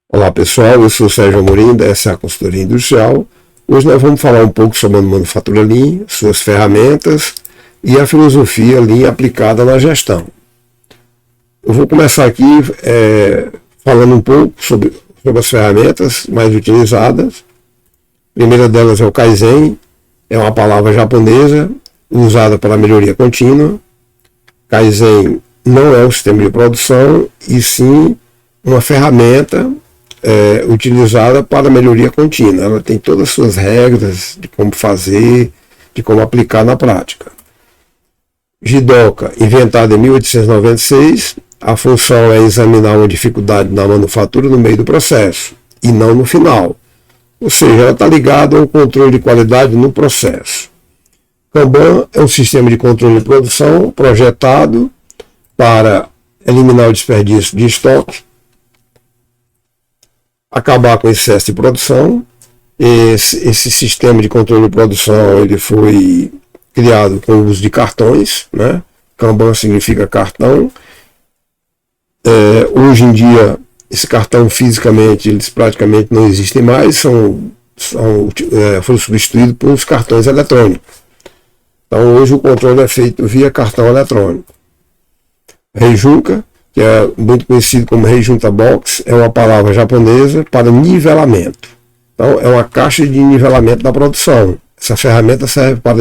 Olá pessoal, eu sou o Sérgio Amorim da SA Consultoria Industrial. Hoje nós vamos falar um pouco sobre a manufatura Lean, suas ferramentas e a filosofia Lean aplicada na gestão. Eu vou começar aqui falando um pouco sobre as ferramentas mais utilizadas. A primeira delas é o Kaizen, é uma palavra japonesa usada para melhoria contínua. Kaizen não é um sistema de produção, e sim uma ferramenta utilizada para melhoria contínua. Ela tem todas as suas regras de como fazer, de como aplicar na prática. Jidoka, inventada em 1896, a função é examinar uma dificuldade na manufatura no meio do processo e não no final. Ou seja, ela está ligada ao controle de qualidade no processo. Kanban é um sistema de controle de produção projetado para eliminar o desperdício de estoque, acabar com o excesso de produção. Esse sistema de controle de produção ele foi criado com o uso de cartões, né? Kanban significa cartão. Hoje em dia, esse cartão fisicamente, eles praticamente não existem mais, foram substituídos por uns cartões eletrônicos. Então hoje o controle é feito via cartão eletrônico. Reijunka, que é muito conhecido como Reijunta Box, é uma palavra japonesa para nivelamento. Então, é uma caixa de nivelamento da produção. Essa ferramenta serve para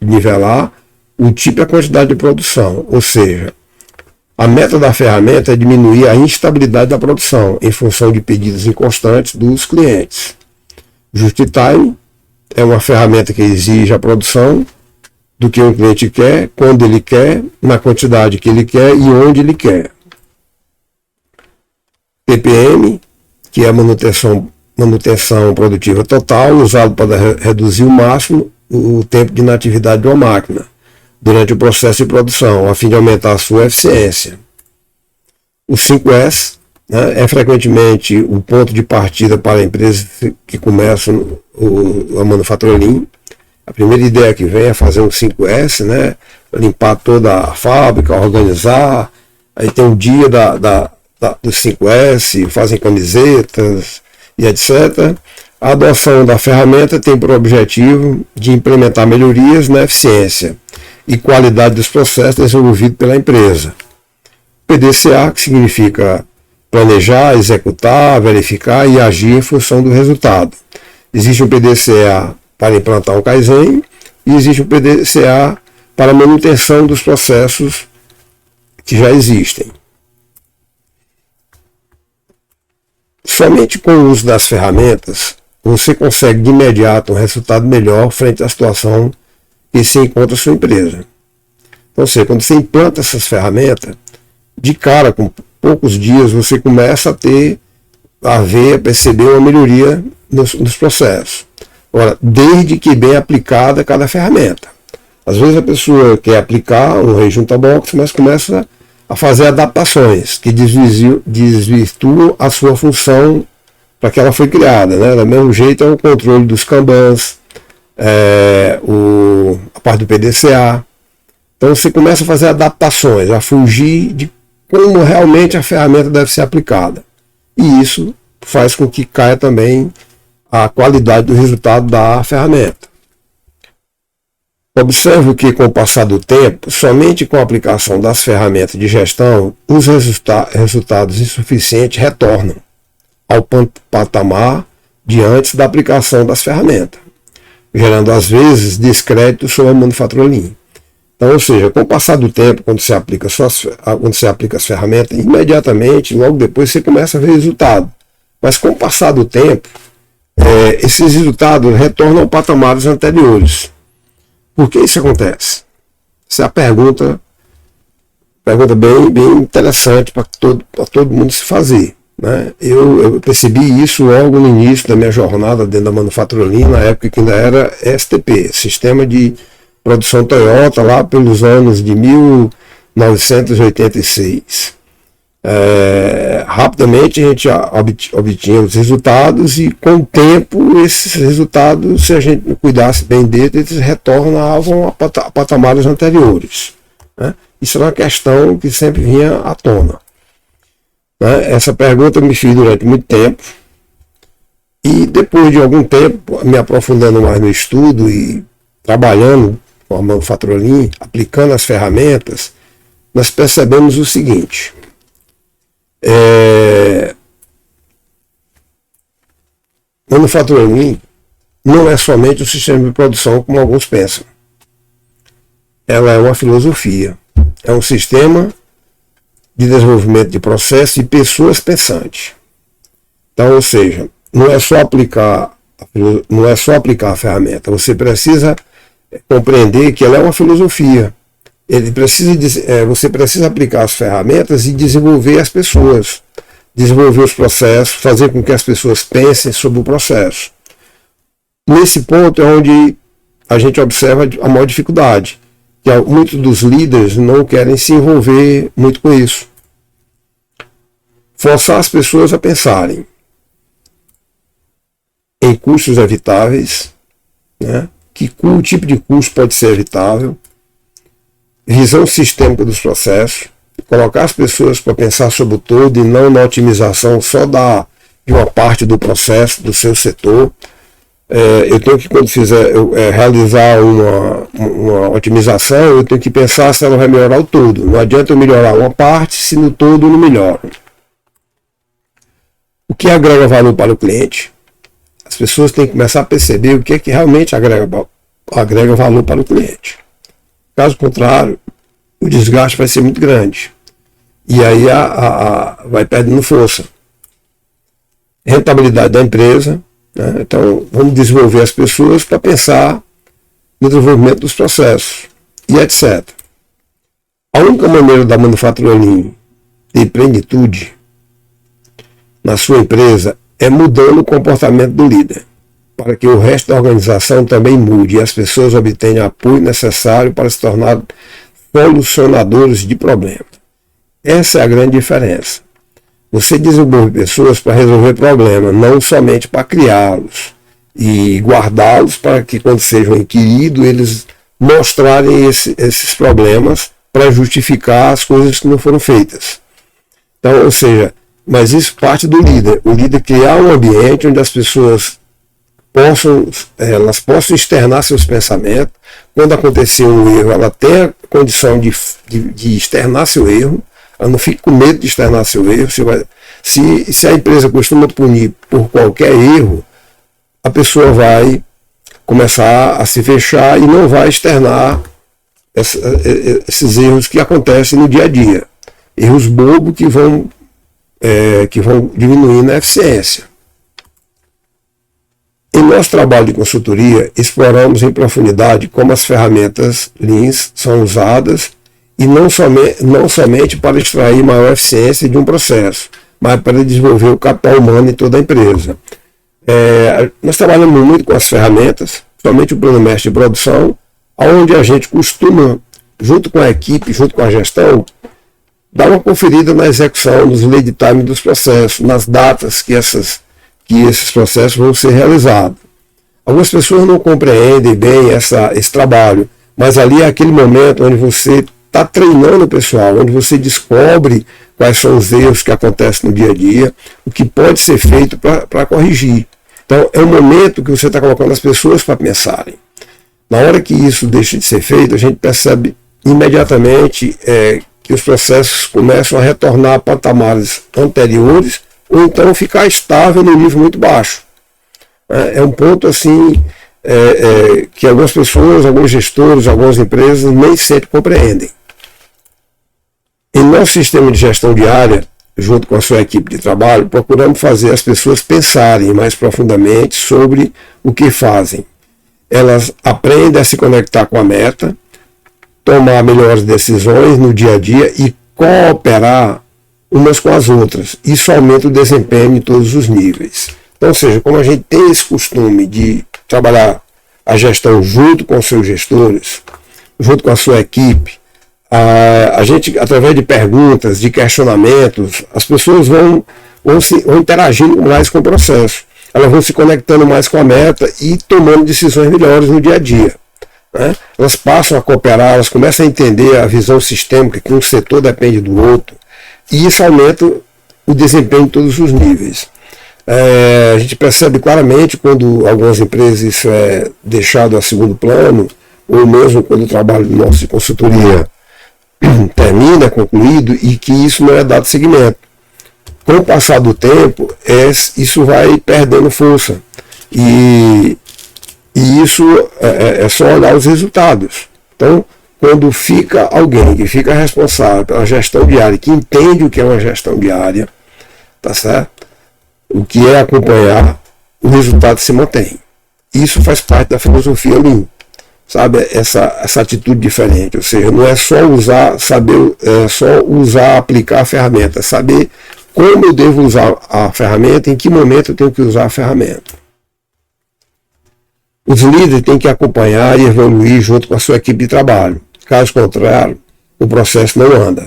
nivelar o tipo e a quantidade de produção. Ou seja, a meta da ferramenta é diminuir a instabilidade da produção em função de pedidos inconstantes dos clientes. Just-in-Time é uma ferramenta que exige a produção do que o cliente quer, quando ele quer, na quantidade que ele quer e onde ele quer. TPM, que é a manutenção produtiva total, usado para reduzir o máximo o tempo de inatividade de uma máquina durante o processo de produção, a fim de aumentar a sua eficiência. O 5S, né, é frequentemente o ponto de partida para empresas que começam a manufatura Lean. A primeira ideia que vem é fazer um 5S, né, limpar toda a fábrica, organizar. Aí tem um dia do 5S, fazem camisetas e etc. A adoção da ferramenta tem por objetivo de implementar melhorias na eficiência e qualidade dos processos desenvolvidos pela empresa. PDCA, que significa planejar, executar, verificar e agir em função do resultado. Existe um PDCA para implantar o Kaizen e existe um PDCA para a manutenção dos processos que já existem. Somente com o uso das ferramentas, você consegue de imediato um resultado melhor frente à situação que se encontra a sua empresa. Então, quando você implanta essas ferramentas, de cara, com poucos dias, você começa a perceber uma melhoria nos processos. Agora, desde que bem aplicada cada ferramenta. Às vezes a pessoa quer aplicar um Reijunta Box, mas começa a fazer adaptações que desvirtuam a sua função para que ela foi criada, né? Do mesmo jeito é o controle dos Kanbans, a parte do PDCA. Então você começa a fazer adaptações, a fugir de como realmente a ferramenta deve ser aplicada. E isso faz com que caia também a qualidade do resultado da ferramenta. Observe que, com o passar do tempo, somente com a aplicação das ferramentas de gestão, os resultados insuficientes retornam ao patamar de antes da aplicação das ferramentas, gerando, às vezes, descrédito sobre a manufatura Lean. Então, ou seja, com o passar do tempo, quando você aplica as ferramentas, imediatamente, logo depois, você começa a ver resultado. Mas com o passar do tempo, esses resultados retornam ao patamares anteriores. Por que isso acontece? Essa é a pergunta bem interessante para todo mundo se fazer, né? Eu percebi isso logo no início da minha jornada dentro da manufatura Lean, na época que ainda era STP, Sistema de Produção Toyota, lá pelos anos de 1986. Rapidamente a gente obtinha os resultados e, com o tempo, esses resultados, se a gente não cuidasse bem deles, eles retornavam a patamares anteriores, né? Isso é uma questão que sempre vinha à tona. Né? Essa pergunta eu me fiz durante muito tempo. E depois de algum tempo, me aprofundando mais no estudo e trabalhando com a manufatura Lean, aplicando as ferramentas, nós percebemos o seguinte. Manufatura Lean não é somente um sistema de produção como alguns pensam. Ela é uma filosofia, é um sistema de desenvolvimento de processos e pessoas pensantes. Então, ou seja, não é só aplicar a ferramenta, você precisa compreender que ela é uma filosofia. Você precisa aplicar as ferramentas e desenvolver as pessoas, desenvolver os processos, fazer com que as pessoas pensem sobre o processo. Nesse ponto é onde a gente observa a maior dificuldade, que muitos dos líderes não querem se envolver muito com isso. Forçar as pessoas a pensarem em custos evitáveis, né? Que tipo de custo pode ser evitável, visão sistêmica dos processos, colocar as pessoas para pensar sobre o todo e não na otimização só de uma parte do processo, do seu setor. Eu tenho que, quando realizar uma otimização, eu tenho que pensar se ela vai melhorar o todo. Não adianta eu melhorar uma parte se no todo não melhora. O que agrega valor para o cliente? As pessoas têm que começar a perceber o que é que realmente agrega valor para o cliente. Caso contrário, o desgaste vai ser muito grande. E aí vai perdendo força. Rentabilidade da empresa. Né? Então, vamos desenvolver as pessoas para pensar no desenvolvimento dos processos e etc. A única maneira da manufatura Lean ter plenitude na sua empresa é mudando o comportamento do líder, para que o resto da organização também mude e as pessoas obtenham apoio necessário para se tornar solucionadores de problemas. Essa é a grande diferença. Você desenvolve pessoas para resolver problemas, não somente para criá-los e guardá-los para que, quando sejam inquiridos, eles mostrarem esses problemas para justificar as coisas que não foram feitas. Então, ou seja, mas isso parte do líder. O líder criar um ambiente onde as pessoas possam externar seus pensamentos. Quando acontecer um erro, ela tem a condição de externar seu erro. Ela não fique com medo de externar seu erro. Se a empresa costuma punir por qualquer erro, a pessoa vai começar a se fechar e não vai externar esses erros que acontecem no dia a dia. Erros bobos que vão diminuir na eficiência. Em nosso trabalho de consultoria, exploramos em profundidade como as ferramentas Lean são usadas e não somente para extrair maior eficiência de um processo, mas para desenvolver o capital humano em toda a empresa. Nós trabalhamos muito com as ferramentas, somente o plano mestre de produção, onde a gente costuma, junto com a equipe, junto com a gestão, dar uma conferida na execução, nos lead time dos processos, nas datas que esses processos vão ser realizados. Algumas pessoas não compreendem bem esse trabalho, mas ali é aquele momento onde você está treinando o pessoal, onde você descobre quais são os erros que acontecem no dia a dia, o que pode ser feito para corrigir. Então, é um momento que você está colocando as pessoas para pensarem. Na hora que isso deixa de ser feito, a gente percebe imediatamente que os processos começam a retornar a patamares anteriores ou então ficar estável no nível muito baixo. É um ponto assim que algumas pessoas, alguns gestores, algumas empresas nem sempre compreendem. Em nosso sistema de gestão diária, junto com a sua equipe de trabalho, procuramos fazer as pessoas pensarem mais profundamente sobre o que fazem. Elas aprendem a se conectar com a meta, tomar melhores decisões no dia a dia e cooperar umas com as outras. Isso aumenta o desempenho em todos os níveis. Então, ou seja, como a gente tem esse costume de trabalhar a gestão junto com os seus gestores, junto com a sua equipe, a gente, através de perguntas, de questionamentos, as pessoas vão interagindo mais com o processo. Elas vão se conectando mais com a meta e tomando decisões melhores no dia a dia. Né? Elas passam a cooperar, elas começam a entender a visão sistêmica, que um setor depende do outro, e isso aumenta o desempenho em todos os níveis. A gente percebe claramente quando algumas empresas isso é deixado a segundo plano, ou mesmo quando o trabalho nosso de consultoria termina, concluído, e que isso não é dado seguimento. Com o passar do tempo, isso vai perdendo força. E isso é só olhar os resultados. Então, quando fica alguém que fica responsável pela gestão diária, que entende o que é uma gestão diária, tá certo? O que é acompanhar, o resultado se mantém. Isso faz parte da filosofia Lean, sabe? Essa atitude diferente, ou seja, não é só aplicar a ferramenta, saber como eu devo usar a ferramenta, em que momento eu tenho que usar a ferramenta. Os líderes têm que acompanhar e evoluir junto com a sua equipe de trabalho. Caso contrário, o processo não anda.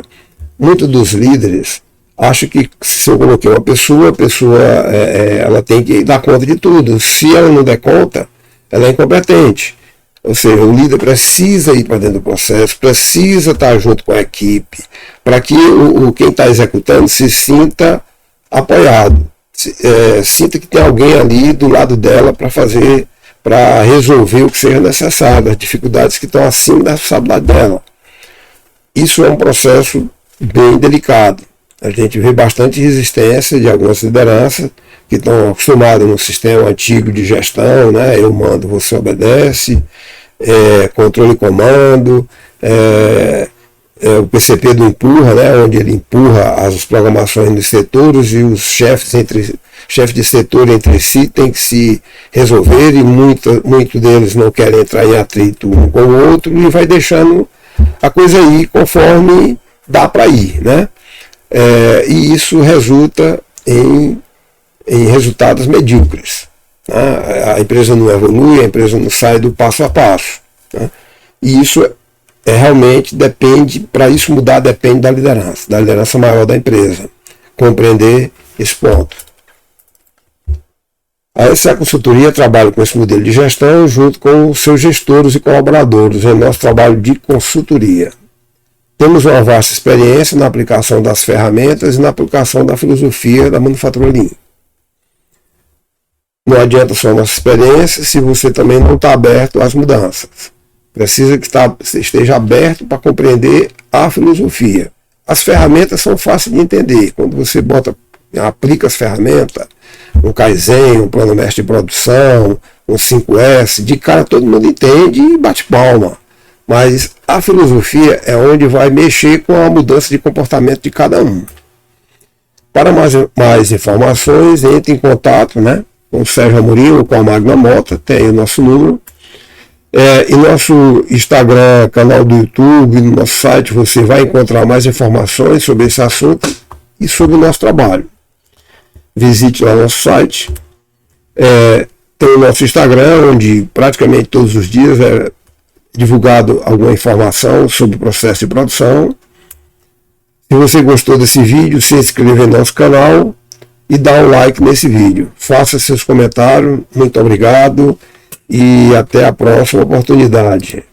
Muitos dos líderes acham que se eu coloquei uma pessoa, ela tem que dar conta de tudo. Se ela não der conta, ela é incompetente. Ou seja, o líder precisa ir para dentro do processo, precisa estar junto com a equipe, para que quem está executando se sinta apoiado, sinta que tem alguém ali do lado dela para resolver o que seja necessário, as dificuldades que estão acima da responsabilidade dela. Isso é um processo bem delicado. A gente vê bastante resistência de algumas lideranças que estão acostumadas no sistema antigo de gestão, né? Eu mando, você obedece, controle e comando, o PCP do empurra, né? Onde ele empurra as programações nos setores e os chefes de setor entre si têm que se resolver e muitos deles não querem entrar em atrito um com o outro e vai deixando a coisa ir conforme dá para ir, né? E isso resulta em resultados medíocres, né? A empresa não evolui, a empresa não sai do passo a passo, né? E isso realmente depende, para isso mudar, depende da liderança maior da empresa, compreender esse ponto. A SA Consultoria trabalha com esse modelo de gestão junto com os seus gestores e colaboradores em nosso trabalho de consultoria. Temos uma vasta experiência na aplicação das ferramentas e na aplicação da filosofia da manufatura Lean. Não adianta só nossa experiência se você também não está aberto às mudanças. Precisa que esteja aberto para compreender a filosofia. As ferramentas são fáceis de entender. Quando você aplica as ferramentas, um Kaizen, um plano mestre de produção, um 5S, de cara todo mundo entende e bate palma. Mas a filosofia é onde vai mexer com a mudança de comportamento de cada um. Para mais informações, entre em contato, né, com o Sérgio Amorim ou com a Magna Mota, tem aí o nosso número. E nosso Instagram, canal do YouTube, no nosso site, você vai encontrar mais informações sobre esse assunto e sobre o nosso trabalho. Visite lá o nosso site. Tem o nosso Instagram, onde praticamente todos os dias é divulgado alguma informação sobre o processo de produção. Se você gostou desse vídeo, se inscreva no nosso canal e dá um like nesse vídeo. Faça seus comentários. Muito obrigado e até a próxima oportunidade.